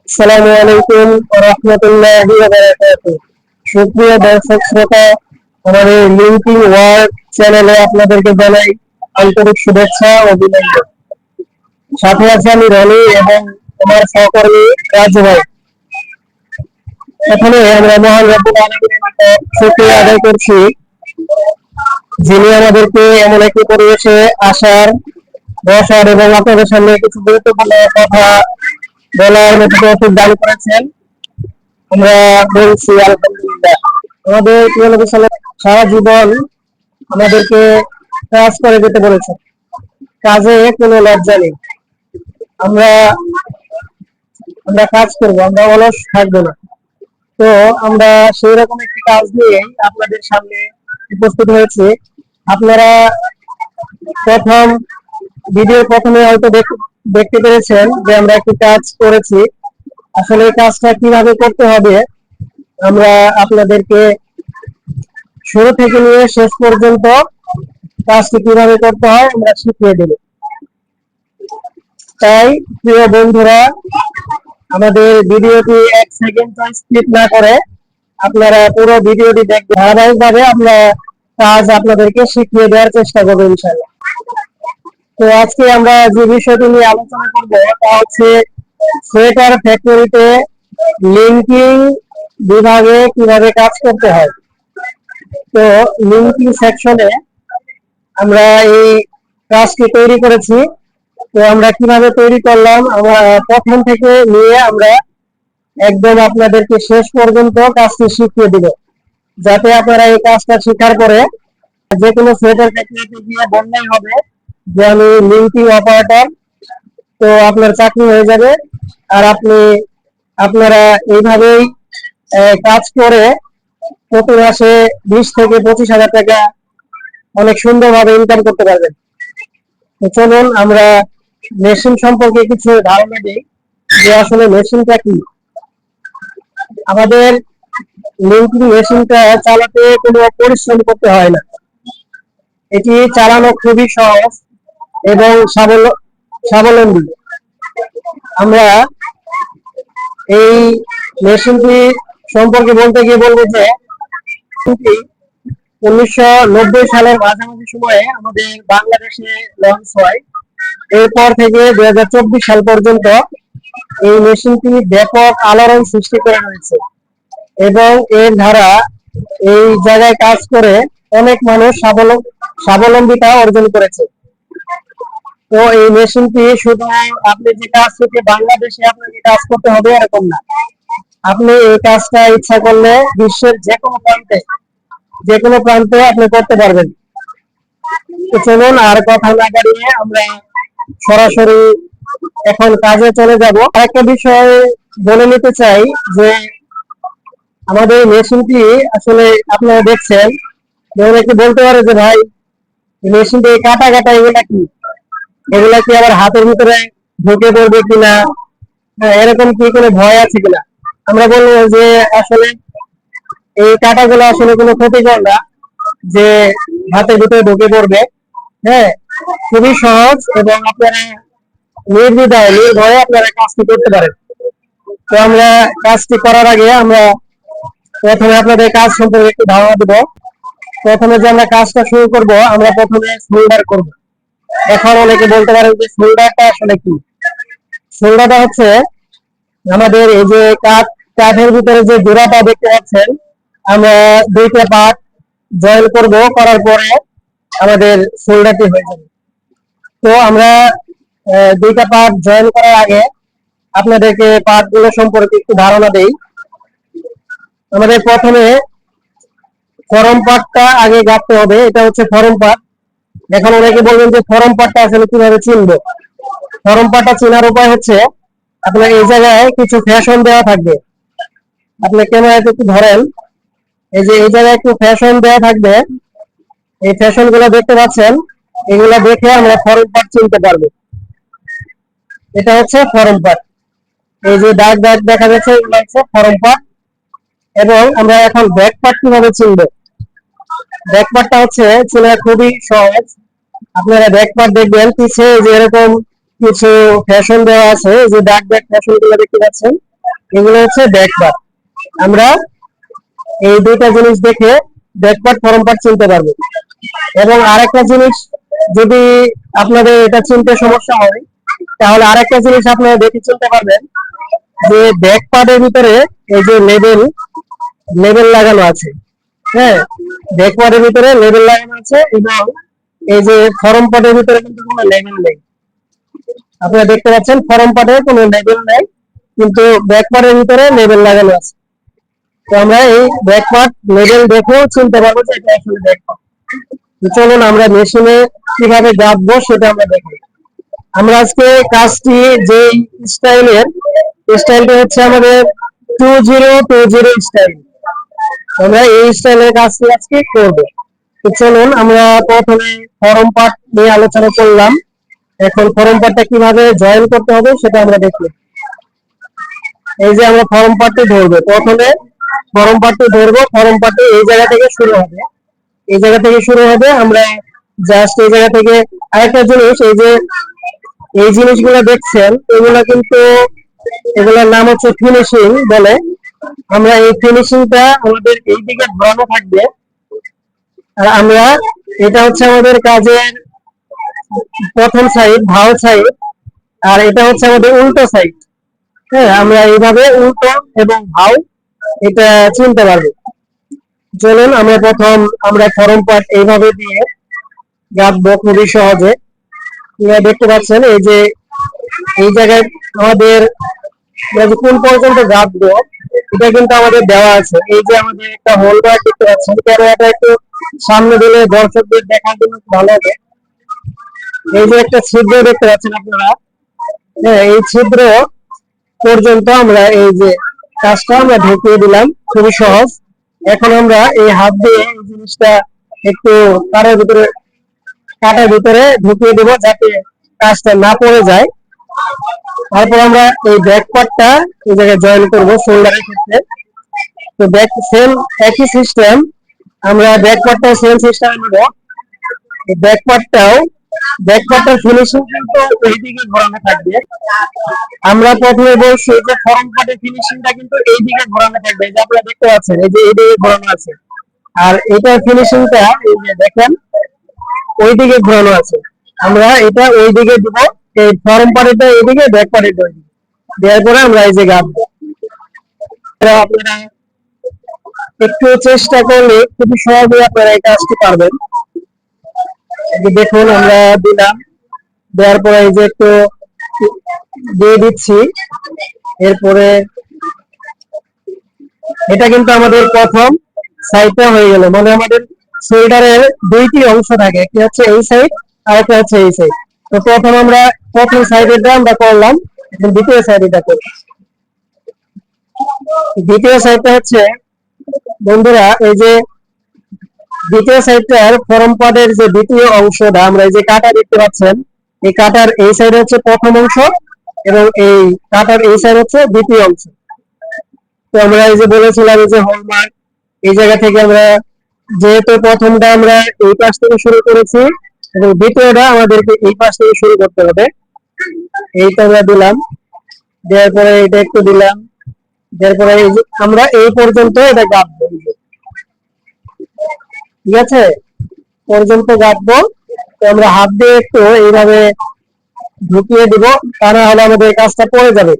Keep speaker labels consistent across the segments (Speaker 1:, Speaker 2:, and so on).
Speaker 1: আসসালামু আলাইকুম ওয়া রাহমাতুল্লাহি ওয়া বারাকাতুহু। সুপ্রিয় দর্শক শ্রোতা, আমাদের লিঙ্কিং ওয়ার্ক চ্যানেলে আপনাদেরকে জানাই আন্তরিক শুভেচ্ছা ও অভিনন্দন। সাথে আছে আমি রনি এবং আমার সহকর্মী রাজু ভাই। এখানে আমরা মহান রব্বুল আলামিনের শুকরিয়া আদায় করছি, যিনি আমাদেরকে এমন একটি পরিবেশে আসার, বসার এবং আপনাদের সামনে কিছু গুরুত্বপূর্ণ কথা বলার মতো তৌফিক দান করেছেন। আমরা বলছি আলহামদুলিল্লাহ। আমাদের প্রিয় নবী সারা জীবন আমাদেরকে কাজ করে যেতে বলেছেন, কাজে কোনো লজ্জা নেই। আমরা আমরা কাজ করবো, আমরা অলস থাকবো না। তো আমরা সেই রকম একটি কাজ নিয়ে আপনাদের সামনে উপস্থিত হয়েছি। আপনারা প্রথম ভিডিও প্রথমে হয়তো দেখতে পেরেছেন যে আমরা একটি কাজ করেছি। আসলে এই কাজটা কিভাবে করতে হবে আমরা আপনাদেরকে শুরু থেকে নিয়ে শেষ পর্যন্ত কাজটি কিভাবে করতে হয় আমরা শিখিয়ে দেব। তাই প্রিয় বন্ধুরা, আমাদের ভিডিওটি 1 সেকেন্ড স্কিপ না করে আপনারা পুরো ভিডিওটি দেখবেন। ধারাবাহিকভাবে আমরা কাজ আপনাদেরকে শিখিয়ে দেওয়ার চেষ্টা করবো ইনশাআল্লাহ। তো আজকে আমরা যে বিষয়টি নিয়ে আলোচনা করবো তা হচ্ছে সোয়েটার ফ্যাক্টরিতে লিঙ্কিং বিভাগে কিভাবে কাজ করতে হয়। তো লিঙ্কিং সেকশনে আমরা এই কাজটি তৈরি করেছি। তো আমরা কিভাবে তৈরি করলাম, আমরা প্রথম থেকে নিয়ে আমরা একদম আপনাদেরকে শেষ পর্যন্ত কাজটি শিখিয়ে দিব, যাতে আপনারা এই কাজটা শেখার পরে যে কোনো সোয়েটার ফ্যাক্টরিতে গিয়ে বললেই হবে যে আমি লিঙ্কিং অপারেটর, তো আপনার চাকরি হয়ে যাবে। আর আপনারা এইভাবেই কাজ করে প্রতি মাসে 20 থেকে 25,000 টাকা অনেক সুন্দরভাবে ইনকাম করতে পারবেন। তো চলুন আমরা মেশিন সম্পর্কে কিছু ধারণা দিই যে আসলে মেশিনটা কি। আমাদের লিঙ্কিং মেশিনটা চালাতে কোনো পরিশ্রম করতে হয় না। এটি চালানো খুবই সহজ এবং স্বাবলম্বী। আমরা এই মেশিনটি সম্পর্কে বলতে গিয়ে বলবো যে 1990 সালের মাঝামাঝি সময়ে আমাদের বাংলাদেশে লঞ্চ হয়। এরপর থেকে 2024 সাল পর্যন্ত এই মেশিনটি ব্যাপক আলোড়ন সৃষ্টি করে রয়েছে এবং এর দ্বারা এই জায়গায় কাজ করে অনেক মানুষ স্বাবলম্বিতা অর্জন করেছে। তো এই মেশিনটি শুধু আপনি যে কাজ করতে বাংলাদেশে আপনাকে কাজ করতে হবে এরকম না, আপনি এই কাজটা ইচ্ছা করলে বিশ্বের যে কোনো প্রান্তে আপনি করতে পারবেন। তো চলুন আর কথা না বাড়িয়ে আমরা সরাসরি এখন কাজে চলে যাব। আরেকটা বিষয় বলে নিতে চাই যে আমাদের মেশিনটি আসলে আপনারা দেখছেন, অনেকে বলতে পারে যে ভাই মেশিনটি কাটা কাটা এগুলা কি আবার হাতের ভিতরে ঢুকে পড়বে কিনা, এরকম কি কোনো ভয় আছে কিনা। আমরা বলবো যে আসলে এই কাটাগুলো আসলে কোনো ক্ষতিকর না যে হাতের ভিতরে ঢুকে পড়বে। হ্যাঁ, খুবই সহজ এবং আপনারা নির্ভয়ে আপনারা কাজটি করতে পারেন। তো আমরা কাজটি করার আগে আমরা প্রথমে আপনাদের কাজ সম্পর্কে একটু ধারণা দেব। প্রথমে যে আমরা কাজটা শুরু করব, আমরা প্রথমে সোল্ডার করব। এখন অনেকে বলতে পারেন যে সোল্ডারটা আসলে কি। সোল্ডারটা হচ্ছে আমাদের এই যে কাঠের ভিতরে যে জোড়াটা দেখতে পাচ্ছেন, আমরা দুইটা পার্ট জয়েন করব, করার পরে আমাদের সোল্ডারটি হয়ে যাবে। তো আমরা দুইটা পার্ট জয়েন করার আগে আপনাদেরকে পার্ট গুলো সম্পর্কে একটু ধারণা দেই। আমাদের প্রথমে ফরম পার্টটা আগে গাঁথতে হবে, এটা হচ্ছে ফরম পার্ট। এখন অনেকে বলবেন যে ফরম পার্টটা আসলে কিভাবে চিনবো। ফরম পার্টটা চেনার উপায় হচ্ছে আপনার এই জায়গায় কিছু ফ্যাশন দেওয়া থাকবে। আপনি ক্যামেরাতে একটু ধরেন, এই যে এই জায়গায় একটু ফ্যাশন দেওয়া থাকবে, এই ফ্যাশন গুলো দেখতে পাচ্ছেন, এগুলা দেখে আমরা ফরম পার্ট চিনতে পারবো। এটা হচ্ছে ফরম পার্ট। এই যে দাগ দাগ দেখা যাচ্ছে এগুলো হচ্ছে ফরম পার্ট। এবং আমরা এখন ব্যাক পার্ট কিভাবে চিনবো। ব্যাক পার্টটা হচ্ছে চেনা খুবই সহজ। আপনারা ব্যাক পার্ট দেখবেন পিছে যে এরকম কিছু ফ্যাশন দেওয়া আছে, যে দাগ দাগ ফ্যাশন গুলো দেখতে পাচ্ছেন, এগুলো হচ্ছে ব্যাক পার্ট। আমরা এই দুইটা জিনিস দেখে ব্যাক পার্ট ফরম পার্ট চিনতে পারবো। এবং আরেকটা জিনিস, যদি আপনাদের এটা চিনতে সমস্যা হয় তাহলে আরেকটা জিনিস আপনারা দেখে চিনতে পারবেন যে ব্যাক পার্টের ভিতরে এই যে লেবেল লেবেল লাগানো আছে। হ্যাঁ, ব্যাক পার্টের ভিতরে লেবেল লাগানো আছে এবং এই যে ফরম পার্টের ভিতরে কিন্তু কোনো লেবেল নেই। আপনারা দেখতে পাচ্ছেন ফরম পার্টে কোনো লেবেল নেই, কিন্তু ব্যাক পার্টের ভিতরে লেবেল লাগানো আছে। তো আমরা এই ব্যাক পার্ট লেবেল দেখেও চিনতে পারবো যে এটা আসলে ব্যাক পার্ট। চলুন আমরা মেশিনে কিভাবে গাঁথবো সেটা আমরা দেখি। আমরা আজকে কাজটি যে স্টাইলটা হচ্ছে আমাদের 2020 স্টাইল। আমরা এই স্টাইলের কাজটি আজকে করবো। তো চলুন আমরা প্রথমে ফরম পার্ট নিয়ে আলোচনা করলাম, এখন ফরম পার্টটা কিভাবে জয়েন করতে হবে সেটা আমরা দেখি। এই যে আমরা ফরম পার্টটি ধরবো, প্রথমে ফরম পার্টটি ধরবো। ফরম পার্টটি এই জায়গা থেকে শুরু হবে, এই জায়গা থেকে শুরু হবে। আমরা জাস্ট এই জায়গা থেকে আরেকটা জিনিস, এই যে এই জিনিসগুলো দেখছেন এগুলো কিন্তু এগুলোর নাম হচ্ছে ফিনিশিং বলে। আমরা এই ফিনিশিংটা আমাদের এই দিকে ঘোরানো থাকবে, আর আমরা এটা হচ্ছে আমাদের কাজের প্রথম সাইড, ভাও সাইড, আর এটা হচ্ছে আমাদের উল্টো সাইড। হ্যাঁ, আমরা এইভাবে উল্টো এবং ভাও এটা চিনতে পারবো। চলুন আমরা প্রথম আমরা ফরম পার্ট এইভাবে দিয়ে গাঁথবো খুবই সহজে। আপনারা দেখতে পাচ্ছেন এই যে এই জায়গায় আমাদের কোন পর্যন্ত গাঁথবো এটা কিন্তু আমাদের দেওয়া আছে। এই যে আমাদের একটা হোল বার দেখতে পাচ্ছেন, এটা একটু সামনে দিলে দর্শকদের দেখার জন্য ভালো হবে। এই যে একটা ছিদ্র দেখতে পাচ্ছেন আপনারা, হ্যাঁ, এই ছিদ্র পর্যন্ত আমরা এই যে কাজটা আমরা ঢুকিয়ে দিলাম, খুবই সহজ। এখন আমরা এই হাত দিয়ে এই জিনিসটা একটু কাটার ভিতরে ঢুকিয়ে দেবো যাতে কাজটা না পড়ে যায়। তারপর আমরা এই ব্যাক পার্টটা এই জায়গায় জয়েন করবো শোল্ডারের ক্ষেত্রে। তো সেম একই সিস্টেম, আমরা ব্যাক পার্টটাও সেম সিস্টেমে নিব। এই ব্যাক পার্টটার ফিনিশিং কিন্তু এইদিকে ঘোরানো থাকবে। আমরা প্রথমে বলছি যে ফরম পার্টের ফিনিশিংটা কিন্তু এইদিকে ঘোরানো থাকবে, যে আপনারা দেখতে পাচ্ছেন এই যে এইদিকে ঘোরানো আছে। আর এটার ফিনিশিংটা এই যে দেখেন ওইদিকে ঘোরানো আছে। আমরা এটা ওইদিকে দিব, এই ফরম পার্টটা এইদিকে, ব্যাক পার্টটা ওইদিকে দেওয়ার পরে আমরা এই যে গাঁথবো। আপনারা একটু চেষ্টা করলে খুবই সহজে আপনারা এই কাজটি পারবেন। দেখুন আমরা দিলাম, দেওয়ার পরে এই যে একটু দিয়ে দিচ্ছি। এরপরে এটা কিন্তু আমাদের প্রথম সাইডটা হয়ে গেল। মানে আমাদের শোল্ডারের দুইটি অংশ থাকে, একটি হচ্ছে এই সাইড আর একটা হচ্ছে এই সাইড। তো প্রথম সাইডেরটা আমরা করলাম, দ্বিতীয় সাইডটা করি। দ্বিতীয় সাইডটা হচ্ছে বন্ধুরা, এই যে দ্বিতীয় সাইডটার ফরম পার্টের যে দ্বিতীয় অংশটা আমরা এই যে কাটা দেখতে পাচ্ছেন, এই কাটার এই সাইড হচ্ছে প্রথম অংশ এবং এই কাটার এই সাইড হচ্ছে দ্বিতীয় অংশ। তো আমরা এই যে বলেছিলাম এই যে হলমার্ক, এই জায়গা থেকে আমরা যেহেতু প্রথমটা আমরা এই পাশ থেকে শুরু করেছি এবং দ্বিতীয়টা আমাদেরকে এই পাশ থেকে শুরু করতে হবে। এইটা আমরা দিলাম, দেওয়ার পরে এটা একটু দিলাম, দেওয়ার পরে এই যে আমরা এই পর্যন্ত এটা গাঁথবো, ঠিক আছে, পর্যন্ত গাঁথবো। তো আমরা হাত দিয়ে একটু এইভাবে ঢুকিয়ে দিব, তা না হলে আমাদের কাজটা পড়ে যাবে।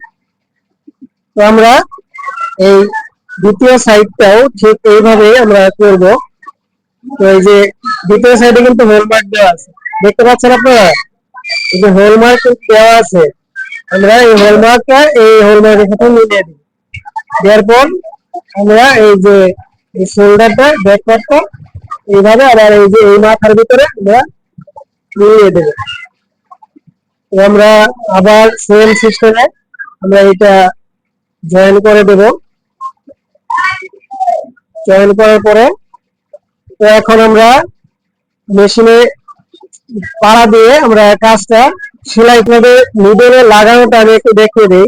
Speaker 1: তো আমরা এই দ্বিতীয় সাইডটাও ঠিক এইভাবে আমরা করব। তো এই যে দ্বিতীয় সাইডে কিন্তু হোলমার্ক দেওয়া আছে, দেখতে পাচ্ছেন আপনারা, এই যে হোলমার্ক দেওয়া আছে। আমরা এই হোলমার্কের সাথে মিলিয়ে দিই। দেওয়ার পর আমরা এই যে শোল্ডারটা, ব্যাক পার্টটা এইভাবে আবার এই যে এই মাথার ভিতরে আমরা মিলিয়ে দেব। আমরা আবার সেম সিস্টেমে আমরা এটা জয়েন করে দেব। জয়েন করার পরে তো এখন আমরা মেশিনে পাড়া দিয়ে আমরা কাজটা সেলাই করে নিডলে লাগানোটা আমি একটু দেখিয়ে দিই।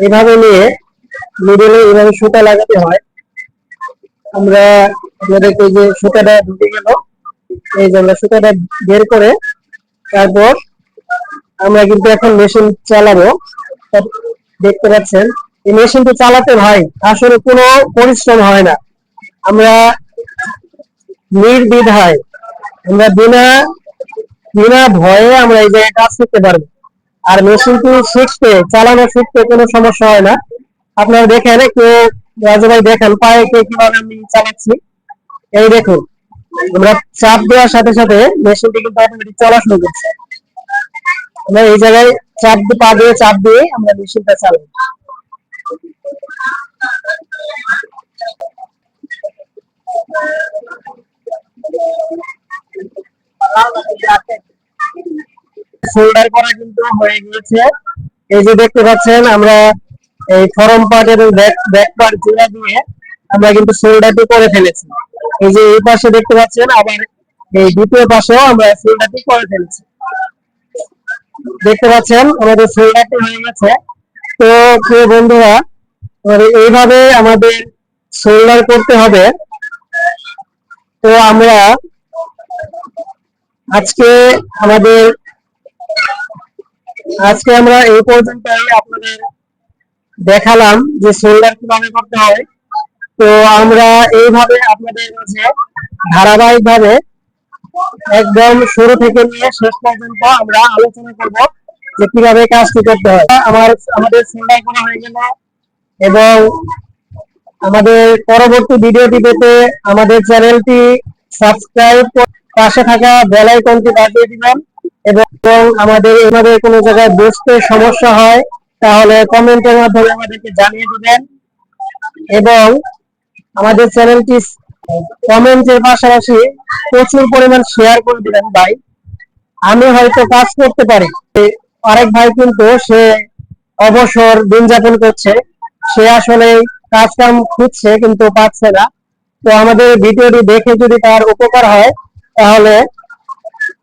Speaker 1: এভাবে নিয়ে নিডলে এইভাবে সুতা লাগাতে হয়। আমরা আপনাদেরকে যে সুতাটা ঢুকে গেল, এই যে আমরা সুতাটা বের করে তারপর আমরা কিন্তু এখন মেশিন চালাবো। দেখতে পাচ্ছেন এই মেশিনটি চালাতে ভাই আসলে কোনো পরিশ্রম হয় না। আমরা নির্দ্বিধায় আমরা বিনা বিনা ভয়ে আমরা এই জায়গায় কাজ করতে পারবো। আর মেশিনটি চালানো শিখতে কোনো সমস্যা হয় না। আপনারা দেখেন একটু রাজু ভাই দেখেন পায়ে কিভাবে আমি চালাচ্ছি। এই দেখুন আমরা চাপ দেওয়ার সাথে সাথে মেশিনটি কিন্তু অটোমেটিক চলা শুরু করছে। আমরা এই জায়গায় পা দিয়ে চাপ দিয়ে আমরা মেশিনটা চালাই। সোল্ডার করা কিন্তু হয়ে গিয়েছে। এই যে দেখতে পাচ্ছেন আমরা এই ফরম পার্ট এবং ব্যাক পার্ট জোড়া দিয়ে আমরা কিন্তু সোল্ডারটি করে ফেলেছি। এই যে এই পাশে দেখতে পাচ্ছেন আবার এই দ্বিতীয় পাশেও আমরা সোল্ডারটি করে ফেলেছি। দেখতে পাচ্ছেন আমাদের সোল্ডারটি হয়ে গেছে। তো প্রিয় বন্ধুরা এইভাবে আমাদের সোল্ডার করতে হবে। তো আমরা আজকে আমরা এই পর্যন্তই আপনাদের দেখালাম যে সোল্ডার কিভাবে করতে হয়। তো আমরা এইভাবে আপনাদের মাঝে ধারাবাহিকভাবে একদম শুরু থেকে নিয়ে শেষ পর্যন্ত আমরা আলোচনা করব যে কিভাবে কাজটি করতে হয়। আমাদের সোল্ডার করা হয়ে গেল এবং আমাদের পরবর্তী ভিডিওটি পেতে আমাদের চ্যানেলটি সাবস্ক্রাইব পাশে থাকা বেল আইকনটি বাজিয়ে দিবেন এবং আমাদের এভাবে কোনো জায়গায় বুঝতে সমস্যা হয় তাহলে কমেন্টের মাধ্যমে আমাদেরকে জানিয়ে দিবেন এবং আমাদের চ্যানেলটি কমেন্টের পাশাপাশি প্রচুর পরিমাণ শেয়ার করে দিবেন ভাই। আমি হয়তো কাজ করতে পারি, আরেক ভাই কিন্তু সে অবসর দিন যাপন করছে, সে আসলে কাজ কাম খুঁজছে কিন্তু পাচ্ছে না। তো আমাদের ভিডিওটি দেখে যদি তার উপকার হয় তাহলে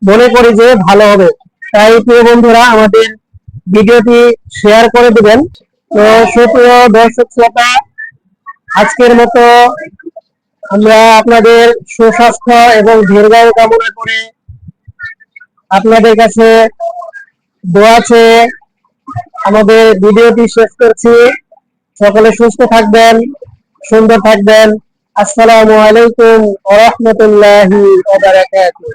Speaker 1: মনে করি যে ভালো হবে। তাই প্রিয় বন্ধুরা আমাদের ভিডিওটি শেয়ার করে দিবেন। তো সুপ্রিয় দর্শক শ্রোতা, আজকের মতো আমরা আপনাদের সুস্বাস্থ্য এবং দীর্ঘায়ু কামনা করে আপনাদের কাছে দোয়া চেয়ে আমাদের ভিডিওটি শেষ করছি। সকলে সুস্থ থাকবেন, সুন্দর থাকবেন। আসসালামু আলাইকুম ওয়া রাহমাতুল্লাহি ওয়া বারাকাতুহু।